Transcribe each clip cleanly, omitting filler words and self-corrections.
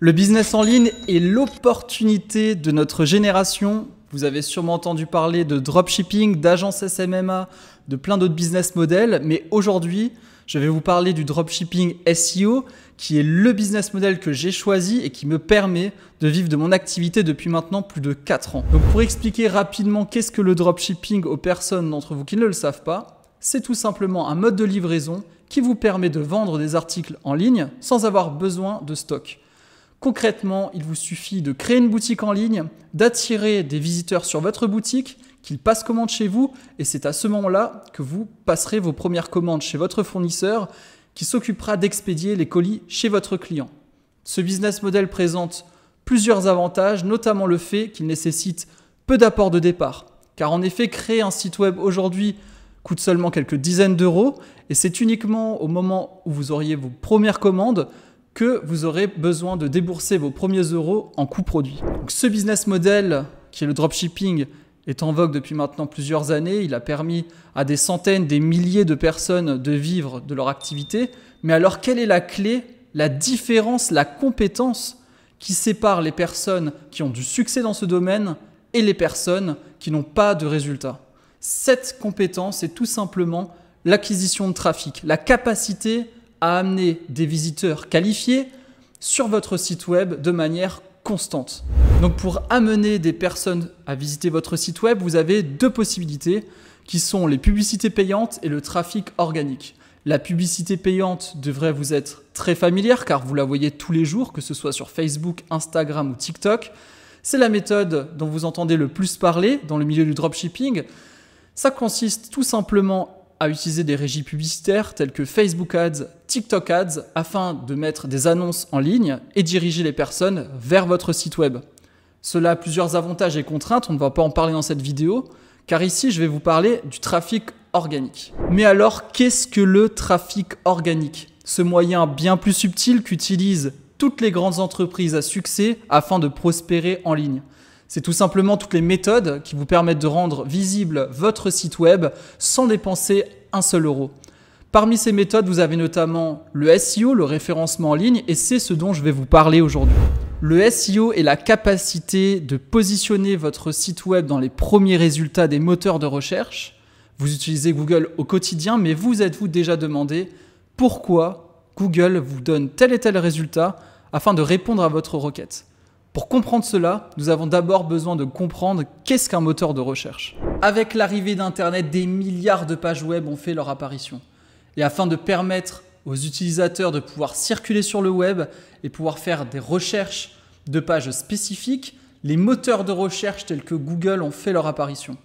Le business en ligne est l'opportunité de notre génération. Vous avez sûrement entendu parler de dropshipping, d'agences SMMA, de plein d'autres business models. Mais aujourd'hui, je vais vous parler du dropshipping SEO, qui est le business model que j'ai choisi et qui me permet de vivre de mon activité depuis maintenant plus de 4 ans. Donc pour expliquer rapidement qu'est-ce que le dropshipping aux personnes d'entre vous qui ne le savent pas, c'est tout simplement un mode de livraison qui vous permet de vendre des articles en ligne sans avoir besoin de stock. Concrètement, il vous suffit de créer une boutique en ligne, d'attirer des visiteurs sur votre boutique, qu'ils passent commande chez vous, et c'est à ce moment-là que vous passerez vos premières commandes chez votre fournisseur qui s'occupera d'expédier les colis chez votre client. Ce business model présente plusieurs avantages, notamment le fait qu'il nécessite peu d'apport de départ. Car en effet, créer un site web aujourd'hui coûte seulement quelques dizaines d'euros, et c'est uniquement au moment où vous auriez vos premières commandes que vous aurez besoin de débourser vos premiers euros en coût produit. Donc ce business model, qui est le dropshipping, est en vogue depuis maintenant plusieurs années. Il a permis à des centaines, des milliers de personnes de vivre de leur activité. Mais alors, quelle est la clé, la différence, la compétence qui sépare les personnes qui ont du succès dans ce domaine et les personnes qui n'ont pas de résultats? Cette compétence est tout simplement l'acquisition de trafic, la capacité à amener des visiteurs qualifiés sur votre site web de manière constante. Donc pour amener des personnes à visiter votre site web, vous avez deux possibilités qui sont les publicités payantes et le trafic organique. La publicité payante devrait vous être très familière car vous la voyez tous les jours, que ce soit sur Facebook, Instagram ou TikTok. C'est la méthode dont vous entendez le plus parler dans le milieu du dropshipping. Ça consiste tout simplement à utiliser des régies publicitaires telles que Facebook Ads, TikTok Ads afin de mettre des annonces en ligne et diriger les personnes vers votre site web. Cela a plusieurs avantages et contraintes, on ne va pas en parler dans cette vidéo, car ici je vais vous parler du trafic organique. Mais alors, qu'est-ce que le trafic organique? Ce moyen bien plus subtil qu'utilisent toutes les grandes entreprises à succès afin de prospérer en ligne. C'est tout simplement toutes les méthodes qui vous permettent de rendre visible votre site web sans dépenser un seul euro. Parmi ces méthodes, vous avez notamment le SEO, le référencement en ligne, et c'est ce dont je vais vous parler aujourd'hui. Le SEO est la capacité de positionner votre site web dans les premiers résultats des moteurs de recherche. Vous utilisez Google au quotidien, mais vous êtes-vous déjà demandé pourquoi Google vous donne tel et tel résultat afin de répondre à votre requête? Pour comprendre cela, nous avons d'abord besoin de comprendre qu'est-ce qu'un moteur de recherche. Avec l'arrivée d'Internet, des milliards de pages web ont fait leur apparition. Et afin de permettre aux utilisateurs de pouvoir circuler sur le web et pouvoir faire des recherches de pages spécifiques, les moteurs de recherche tels que Google ont fait leur apparition.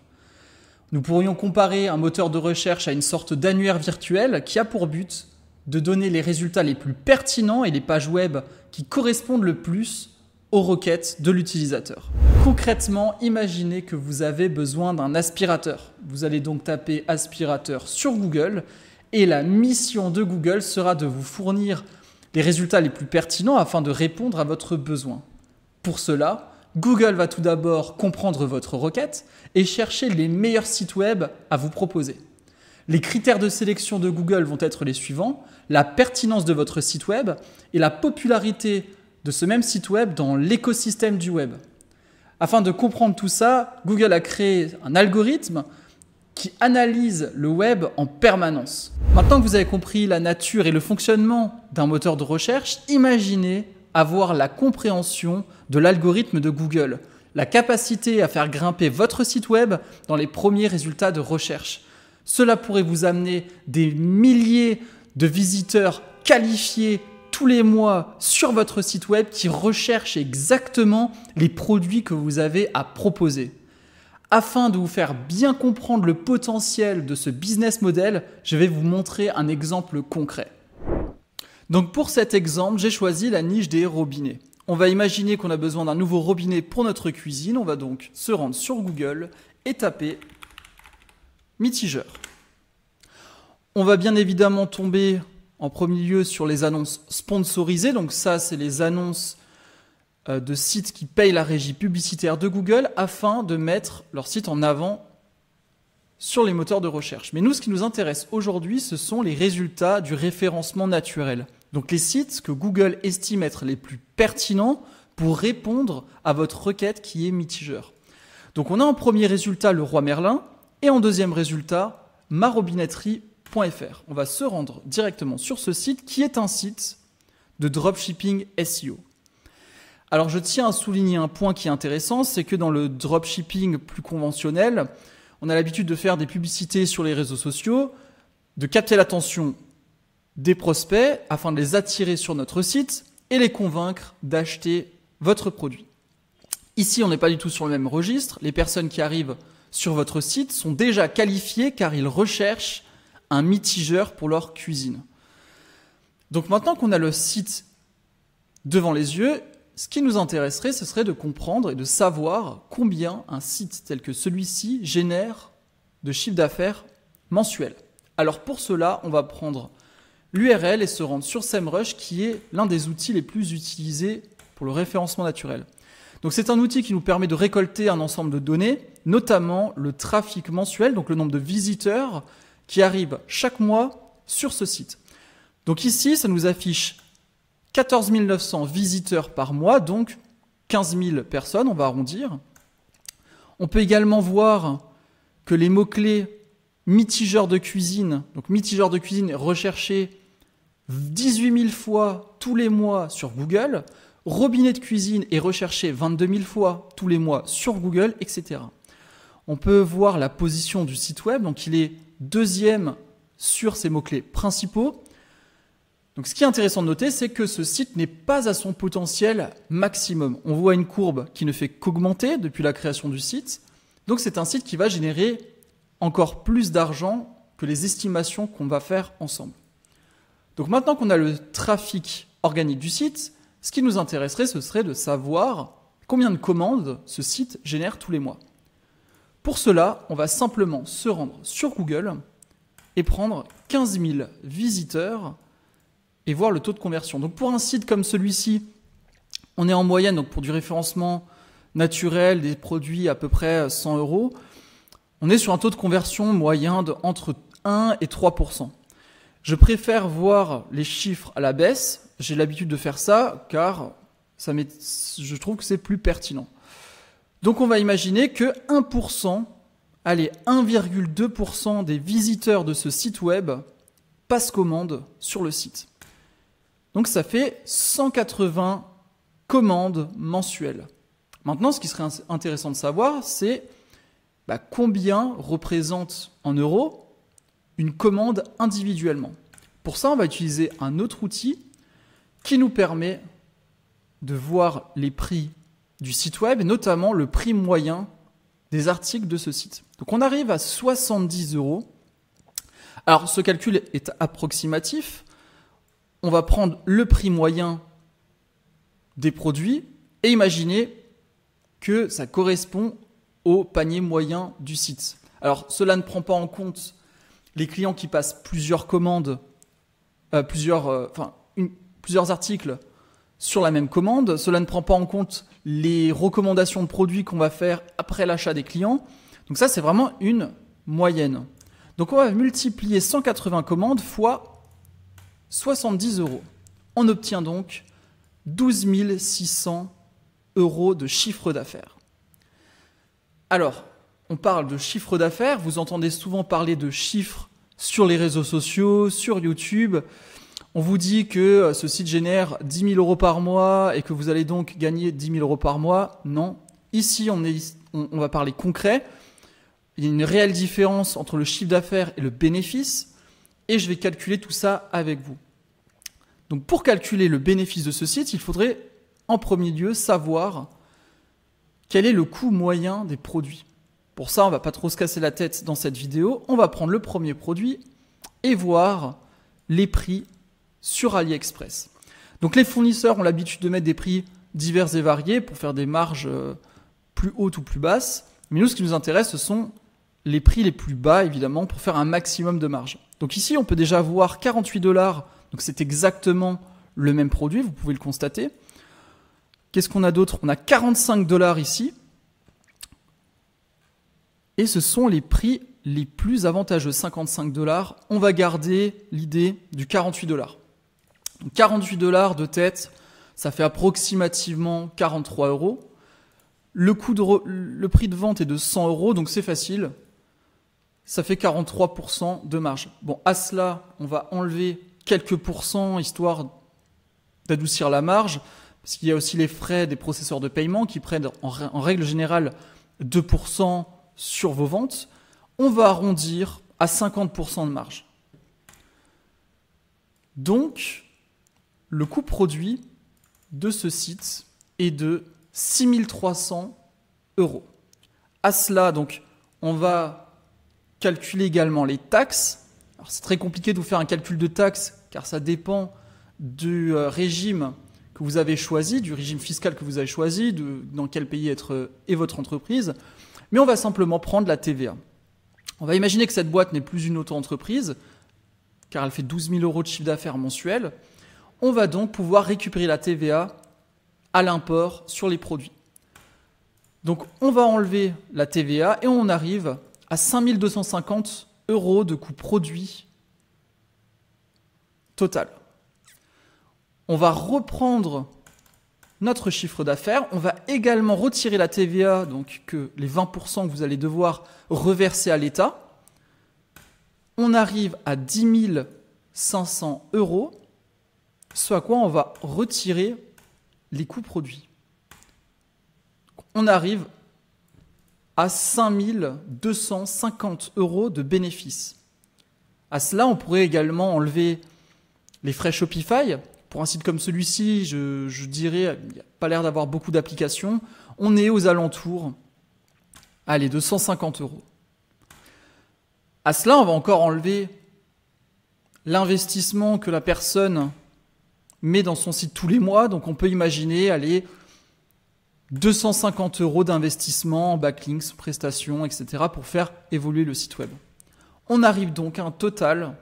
Nous pourrions comparer un moteur de recherche à une sorte d'annuaire virtuel qui a pour but de donner les résultats les plus pertinents et les pages web qui correspondent le plus aux requêtes de l'utilisateur. Concrètement, imaginez que vous avez besoin d'un aspirateur. Vous allez donc taper aspirateur sur Google et la mission de Google sera de vous fournir les résultats les plus pertinents afin de répondre à votre besoin. Pour cela, Google va tout d'abord comprendre votre requête et chercher les meilleurs sites web à vous proposer. Les critères de sélection de Google vont être les suivants: la pertinence de votre site web et la popularité de ce même site web dans l'écosystème du web. Afin de comprendre tout ça, Google a créé un algorithme qui analyse le web en permanence. Maintenant que vous avez compris la nature et le fonctionnement d'un moteur de recherche, imaginez avoir la compréhension de l'algorithme de Google, la capacité à faire grimper votre site web dans les premiers résultats de recherche. Cela pourrait vous amener des milliers de visiteurs qualifiés tous les mois sur votre site web qui recherchent exactement les produits que vous avez à proposer. Afin de vous faire bien comprendre le potentiel de ce business model, je vais vous montrer un exemple concret. Donc pour cet exemple, j'ai choisi la niche des robinets. On va imaginer qu'on a besoin d'un nouveau robinet pour notre cuisine. On va donc se rendre sur Google et taper mitigeur. On va bien évidemment tomber en premier lieu sur les annonces sponsorisées. Donc ça, c'est les annonces de sites qui payent la régie publicitaire de Google afin de mettre leur site en avant sur les moteurs de recherche. Mais nous, ce qui nous intéresse aujourd'hui, ce sont les résultats du référencement naturel. Donc les sites que Google estime être les plus pertinents pour répondre à votre requête qui est mitigeur. Donc on a en premier résultat le Roi Merlin et en deuxième résultat marobinetterie.fr. On va se rendre directement sur ce site qui est un site de dropshipping SEO. Alors je tiens à souligner un point qui est intéressant, c'est que dans le dropshipping plus conventionnel, on a l'habitude de faire des publicités sur les réseaux sociaux, de capter l'attention des prospects afin de les attirer sur notre site et les convaincre d'acheter votre produit. Ici, on n'est pas du tout sur le même registre. Les personnes qui arrivent sur votre site sont déjà qualifiées car ils recherchent un mitigeur pour leur cuisine. Donc maintenant qu'on a le site devant les yeux, ce qui nous intéresserait, ce serait de comprendre et de savoir combien un site tel que celui-ci génère de chiffre d'affaires mensuel. Alors pour cela, on va prendre l'URL et se rendre sur SEMrush qui est l'un des outils les plus utilisés pour le référencement naturel. Donc c'est un outil qui nous permet de récolter un ensemble de données, notamment le trafic mensuel, donc le nombre de visiteurs qui arrivent chaque mois sur ce site. Donc ici, ça nous affiche 14 900 visiteurs par mois, donc 15 000 personnes, on va arrondir. On peut également voir que les mots-clés mitigeur de cuisine, donc mitigeur de cuisine est recherché 18 000 fois tous les mois sur Google, robinet de cuisine est recherché 22 000 fois tous les mois sur Google, etc. On peut voir la position du site web, donc il est deuxième sur ces mots-clés principaux. Donc ce qui est intéressant de noter, c'est que ce site n'est pas à son potentiel maximum. On voit une courbe qui ne fait qu'augmenter depuis la création du site. Donc c'est un site qui va générer encore plus d'argent que les estimations qu'on va faire ensemble. Donc maintenant qu'on a le trafic organique du site, ce qui nous intéresserait, ce serait de savoir combien de commandes ce site génère tous les mois. Pour cela, on va simplement se rendre sur Google et prendre 15 000 visiteurs et voir le taux de conversion. Donc pour un site comme celui-ci, on est en moyenne, donc pour du référencement naturel, des produits à peu près 100 €, on est sur un taux de conversion moyen de entre 1 et 3%. Je préfère voir les chiffres à la baisse, j'ai l'habitude de faire ça car je trouve que c'est plus pertinent. Donc on va imaginer que 1%, allez 1,2% des visiteurs de ce site web passent commande sur le site. Donc ça fait 180 commandes mensuelles. Maintenant, ce qui serait intéressant de savoir, c'est combien représente en euros une commande individuellement. Pour ça, on va utiliser un autre outil qui nous permet de voir les prix du site web, et notamment le prix moyen des articles de ce site. Donc on arrive à 70 €. Alors ce calcul est approximatif. On va prendre le prix moyen des produits et imaginer que ça correspond au panier moyen du site. Alors cela ne prend pas en compte les clients qui passent plusieurs commandes, plusieurs articles sur la même commande. Cela ne prend pas en compte les recommandations de produits qu'on va faire après l'achat des clients. Donc ça, c'est vraiment une moyenne. Donc on va multiplier 180 commandes fois 70 €. On obtient donc 12 600 € de chiffre d'affaires. Alors, on parle de chiffre d'affaires, vous entendez souvent parler de chiffres sur les réseaux sociaux, sur YouTube. On vous dit que ce site génère 10 000 € par mois et que vous allez donc gagner 10 000 € par mois. Non. Ici, on va parler concret. Il y a une réelle différence entre le chiffre d'affaires et le bénéfice. Et je vais calculer tout ça avec vous. Donc pour calculer le bénéfice de ce site, il faudrait en premier lieu savoir quel est le coût moyen des produits. Pour ça, on ne va pas trop se casser la tête dans cette vidéo. On va prendre le premier produit et voir les prix sur AliExpress. Donc les fournisseurs ont l'habitude de mettre des prix divers et variés pour faire des marges plus hautes ou plus basses. Mais nous, ce qui nous intéresse, ce sont les prix les plus bas, évidemment, pour faire un maximum de marge. Donc ici, on peut déjà voir 48 $. Donc c'est exactement le même produit, vous pouvez le constater. Qu'est-ce qu'on a d'autre? On a 45 $ ici. Et ce sont les prix les plus avantageux, 55 $. On va garder l'idée du 48 $. 48 $ de tête, ça fait approximativement 43 €. Le prix de vente est de 100 €, donc c'est facile. Ça fait 43% de marge. Bon, à cela, on va enlever quelques pourcents, histoire d'adoucir la marge, parce qu'il y a aussi les frais des processeurs de paiement qui prennent en règle générale 2% sur vos ventes. On va arrondir à 50% de marge. Donc, le coût produit de ce site est de 6 300 €. À cela, donc, on va calculer également les taxes. Alors, c'est très compliqué de vous faire un calcul de taxes car ça dépend du régime que vous avez choisi, du régime fiscal que vous avez choisi, dans quel pays est votre entreprise. Mais on va simplement prendre la TVA. On va imaginer que cette boîte n'est plus une auto-entreprise car elle fait 12 000 € de chiffre d'affaires mensuel. On va donc pouvoir récupérer la TVA à l'import sur les produits. Donc on va enlever la TVA et on arrive à 5 250 € de coût produit total. On va reprendre notre chiffre d'affaires. On va également retirer la TVA, donc que les 20% que vous allez devoir reverser à l'État. On arrive à 10 500 €, ce à quoi on va retirer les coûts produits. On arrive à 5 250 € de bénéfices. À cela, on pourrait également enlever les frais Shopify. Pour un site comme celui-ci, je dirais, il n'y a pas l'air d'avoir beaucoup d'applications. On est aux alentours, de 150 €. À cela, on va encore enlever l'investissement que la personne met dans son site tous les mois. Donc, on peut imaginer 250 € d'investissement en backlinks, prestations, etc. pour faire évoluer le site web. On arrive donc à un total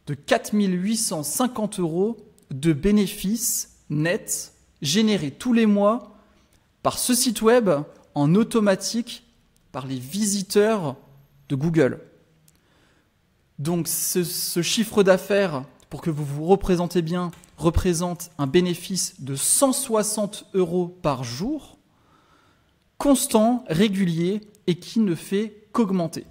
de 4 850 € de bénéfices nets générés tous les mois par ce site web en automatique par les visiteurs de Google. Donc ce chiffre d'affaires, pour que vous vous représentez bien, représente un bénéfice de 160 € par jour, constant, régulier et qui ne fait qu'augmenter.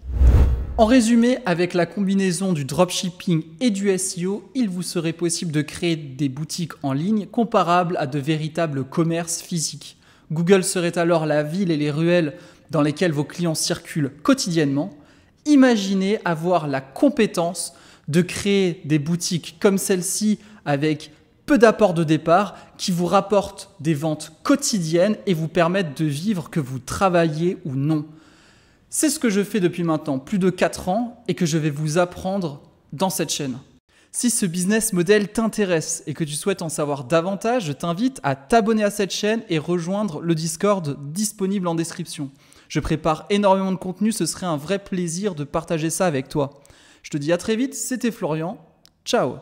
En résumé, avec la combinaison du dropshipping et du SEO, il vous serait possible de créer des boutiques en ligne comparables à de véritables commerces physiques. Google serait alors la ville et les ruelles dans lesquelles vos clients circulent quotidiennement. Imaginez avoir la compétence de créer des boutiques comme celle-ci avec peu d'apport de départ qui vous rapportent des ventes quotidiennes et vous permettent de vivre que vous travaillez ou non. C'est ce que je fais depuis maintenant plus de 4 ans et que je vais vous apprendre dans cette chaîne. Si ce business model t'intéresse et que tu souhaites en savoir davantage, je t'invite à t'abonner à cette chaîne et rejoindre le Discord disponible en description. Je prépare énormément de contenu, ce serait un vrai plaisir de partager ça avec toi. Je te dis à très vite, c'était Florian. Ciao!